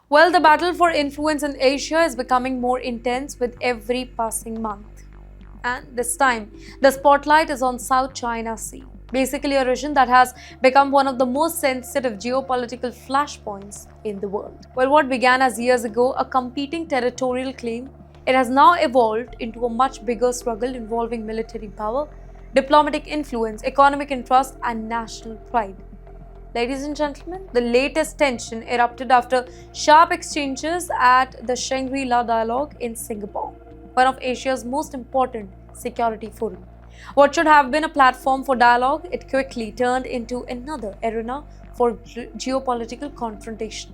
Well, the battle for influence in Asia is becoming more intense with every passing month. And this time, the spotlight is on South China Sea, basically a region that has become one of the most sensitive geopolitical flashpoints in the world. Well, what began as years ago a competing territorial claim, it has now evolved into a much bigger struggle involving military power, diplomatic influence, economic interest, and national pride. Ladies and gentlemen, the latest tension erupted after sharp exchanges at the Shangri La Dialogue in Singapore, one of Asia's most important security forums. What should have been a platform for dialogue, it quickly turned into another arena for geopolitical confrontation.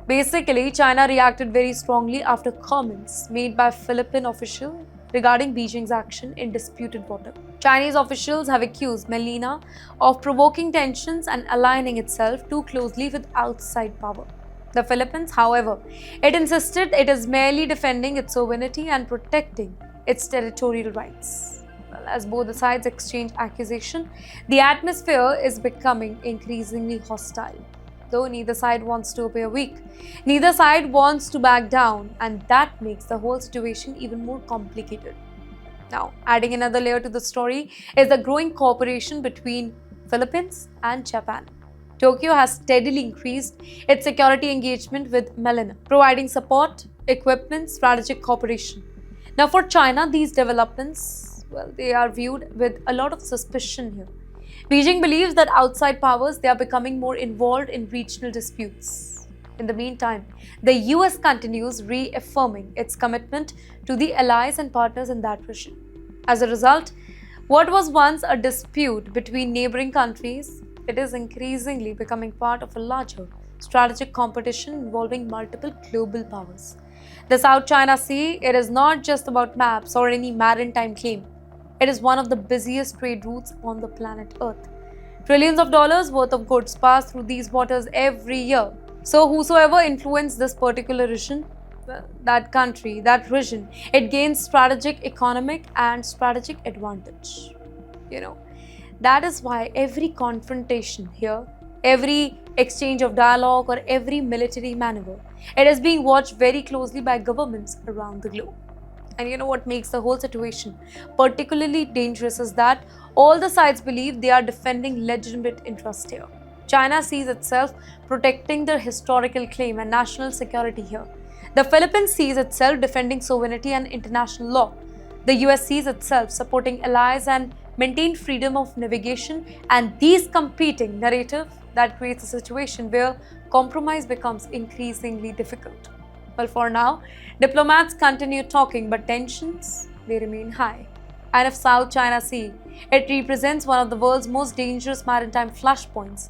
Basically, China reacted very strongly after comments made by Philippine officials regarding Beijing's action in disputed water. Chinese officials have accused Melina of provoking tensions and aligning itself too closely with outside power. The Philippines, however, it insisted it is merely defending its sovereignty and protecting its territorial rights. Well, as both the sides exchange accusation, the atmosphere is becoming increasingly hostile. Though neither side wants to appear weak, neither side wants to back down, and that makes the whole situation even more complicated. Now, adding another layer to the story is the growing cooperation between Philippines and Japan. Tokyo has steadily increased its security engagement with Melina, providing support, equipment, strategic cooperation. Now, for China, these developments, well, they are viewed with a lot of suspicion here. Beijing believes that outside powers they are becoming more involved in regional disputes. In the meantime, the US continues reaffirming its commitment to the allies and partners in that region. As a result, what was once a dispute between neighboring countries, it is increasingly becoming part of a larger strategic competition involving multiple global powers. The South China Sea, it is not just about maps or any maritime claim. It is one of the busiest trade routes on the planet Earth. Trillions of dollars worth of goods pass through these waters every year. So, whosoever influences this particular region, that country, that region, it gains strategic, economic, and strategic advantage. You know, that is why every confrontation here, every exchange of dialogue, or every military maneuver, it is being watched very closely by governments around the globe. And you know what makes the whole situation particularly dangerous is that all the sides believe they are defending legitimate interests here. China sees itself protecting their historical claim and national security here. The Philippines sees itself defending sovereignty and international law. The US sees itself supporting allies and maintain freedom of navigation, and these competing narrative that creates a situation where compromise becomes increasingly difficult. Well, for now, diplomats continue talking, but tensions, they remain high. And if South China Sea, it represents one of the world's most dangerous maritime flashpoints,